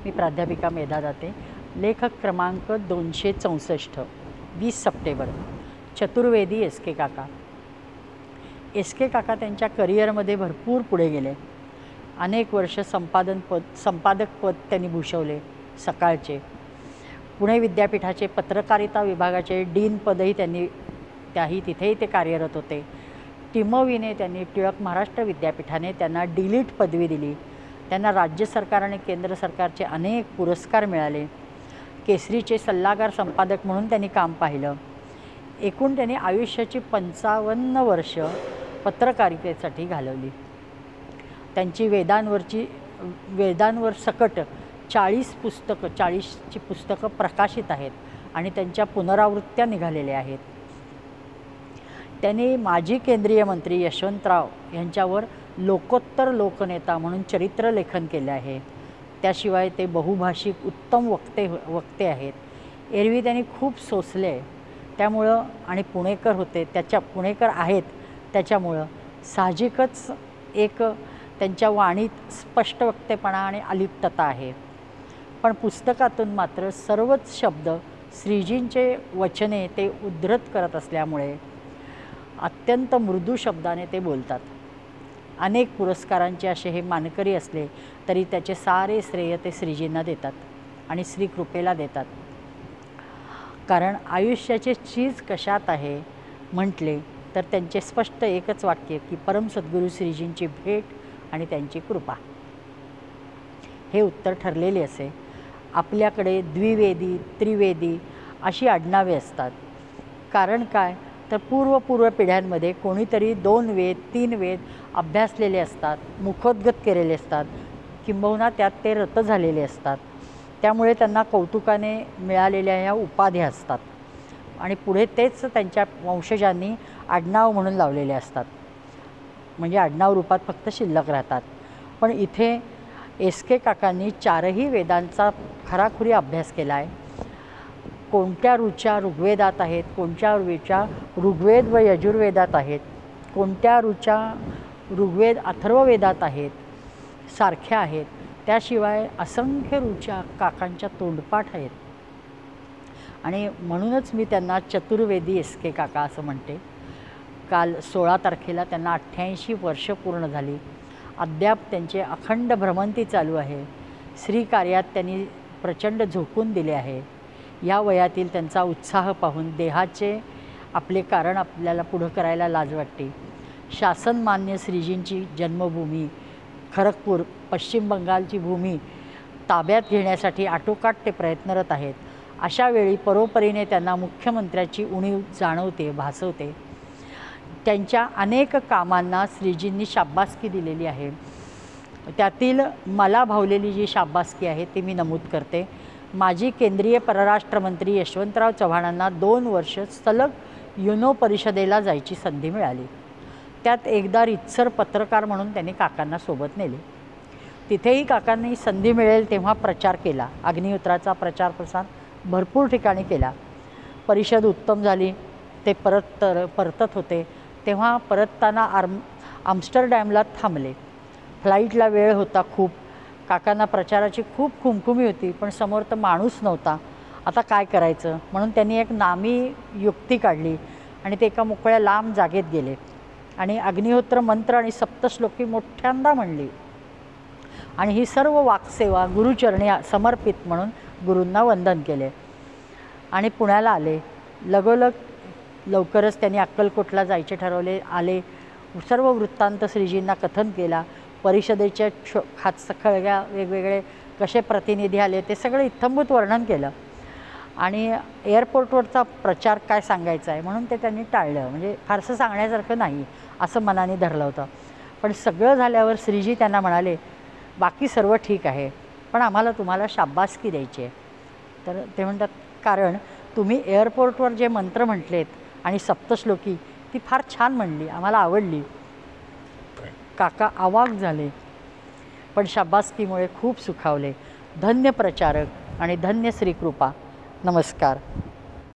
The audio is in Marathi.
मी प्राध्यापिका मेधा दाते, लेखक क्रमांक 264, 20 सप्टेंबर, चतुर्वेदी एस के काका. एस के काका त्यांच्या करिअरमध्ये भरपूर पुढे गेले. अनेक वर्ष संपादक पद त्यांनी भूषवले. सकाळचे पुणे विद्यापीठाचे पत्रकारिता विभागाचे डीन पदही तिथेही ते कार्यरत होते. टिमोविने त्यांनी टिळक महाराष्ट्र विद्यापीठाने त्यांना डिलीट पदवी दिली. त्यांना राज्य सरकार आणि केंद्र सरकारचे अनेक पुरस्कार मिळाले. केसरीचे सल्लागार संपादक म्हणून त्यांनी काम पाहिलं. एकूण त्यांनी आयुष्याची 55 वर्ष पत्रकारितेसाठी घालवली. त्यांची वेदांवर सकट 40ची पुस्तकं प्रकाशित आहेत आणि त्यांच्या पुनरावृत्त्या निघालेल्या आहेत. त्यांनी माजी केंद्रीय मंत्री यशवंतराव यांच्यावर लोकोत्तर लोकनेता म्हणून चरित्रलेखन केले आहे. त्याशिवाय ते बहुभाषिक उत्तम वक्ते आहेत. एरवी त्यांनी खूप सोसले त्यामुळं आणि पुणेकर आहेत त्याच्यामुळं साहजिकच एक त्यांच्या वाणीत स्पष्ट वक्तेपणा आणि अलिप्तता आहे. पण पुस्तकातून मात्र सर्वच शब्द श्रीजींचे वचने ते उद्धृत करत असल्यामुळे अत्यंत मृदू शब्दाने ते बोलतात. अनेक पुरस्कारांचे असे हे मानकरी असले तरी त्याचे सारे श्रेय ते श्रीजींना देतात आणि श्रीकृपेला देतात. कारण आयुष्याचे चीज कशात आहे म्हटले तर त्यांचे स्पष्ट एकच वाक्य की परम सद्गुरू श्रीजींची भेट आणि त्यांची कृपा हे उत्तर ठरलेले असे. आपल्याकडे द्विवेदी त्रिवेदी अशी आडनावे असतात. कारण काय तर पूर्व पिढ्यांमध्ये कोणीतरी 2 वेद 3 वेद अभ्यासलेले असतात, मुखोद्गत केलेले असतात, किंबहुना त्यात ते रत झालेले असतात. त्यामुळे त्यांना कौतुकाने मिळालेल्या ह्या उपाध्या असतात आणि पुढे तेच त्यांच्या वंशजांनी आडनाव म्हणून लावलेले असतात. म्हणजे आडनाव रूपात फक्त शिल्लक राहतात. पण इथे एस के काकांनी 4ही वेदांचा खराखुरी अभ्यास केला आहे. कोणत्या ऋचा ऋग्वेदात आहेत, कोणत्या ऋचा ऋग्वेद व यजुर्वेदात आहेत, कोणत्या ऋचा ऋग्वेद अथर्ववेदात आहेत सारख्या आहेत. त्याशिवाय असंख्य ऋचा काकांच्या तोंडपाठ आहेत आणि म्हणूनच मी त्यांना चतुर्वेदी एस के काका असं म्हणते. काल 16 तारखेला त्यांना 88 वर्ष पूर्ण झाली. अद्याप त्यांचे अखंड भ्रमंती चालू आहे. श्रीकार्यात त्यांनी प्रचंड झोकून दिले आहे. या वयातील त्यांचा उत्साह पाहून देहाचे आपले कारण आपल्याला पुढं करायला लाज वाटते. शासनमान्य श्रीजींची जन्मभूमी खरगपूर पश्चिम बंगालची भूमी ताब्यात घेण्यासाठी आटोकाट ते प्रयत्नरत आहेत. अशा वेळी परोपरीने त्यांना मुख्यमंत्र्याची उणीव भासवते. त्यांच्या अनेक कामांना श्रीजींनी शाबासकी दिलेली आहे. त्यातील मला भावलेली जी शाबासकी आहे ती मी नमूद करते. माजी केंद्रीय परराष्ट्रमंत्री यशवंतराव चव्हाणांना 2 वर्ष सलग युनो परिषदेला जायची संधी मिळाली. त्यात एकदा रीतसर पत्रकार म्हणून त्यांनी काकांना सोबत नेले. तिथेही काकांनी संधी मिळेल तेव्हा प्रचार केला. अग्निहोत्राचा प्रचार प्रसार भरपूर ठिकाणी केला. परिषद उत्तम झाली. ते परतत होते तेव्हा परतताना आम्स्टरडॅमला थांबले. फ्लाईटला वेळ होता खूप. काकांना प्रचाराची खूप खुमखुमी होती पण समोर तर माणूस नव्हता. आता काय करायचं म्हणून त्यांनी एक नामी युक्ती काढली आणि ते एका मोकळ्या लांब जागेत गेले आणि अग्निहोत्र मंत्र आणि सप्तश्लोकी मोठ्यांदा म्हणली आणि ही सर्व वाक्सेवा गुरुचरणी समर्पित म्हणून गुरूंना वंदन केले आणि पुण्याला आले. लवकरच त्यांनी अक्कलकोटला जायचे ठरवले. आले. सर्व वृत्तांत श्रीजींना कथन केला. परिषदेच्या खाचखळग्या वेगवेगळे कसे प्रतिनिधी आले ते सगळं इत्थंभूत वर्णन केलं आणि एअरपोर्टवरचा प्रचार काय सांगायचा आहे म्हणून ते त्यांनी टाळलं. म्हणजे फारसं सांगण्यासारखं नाही असं मनाने धरलं होतं. पण सगळं झाल्यावर श्रीजी त्यांना म्हणाले बाकी सर्व ठीक आहे पण आम्हाला तुम्हाला शाबासकी द्यायची आहे. तर ते म्हणतात कारण तुम्ही एअरपोर्टवर जे मंत्र म्हटलेत आणि सप्तश्लोकी ती फार छान म्हणली, आम्हाला आवडली. काका अवाक झाले पण शाबासकीमुळे खूप सुखावले. धन्य प्रचारक आणि धन्य श्रीकृपा. नमस्कार.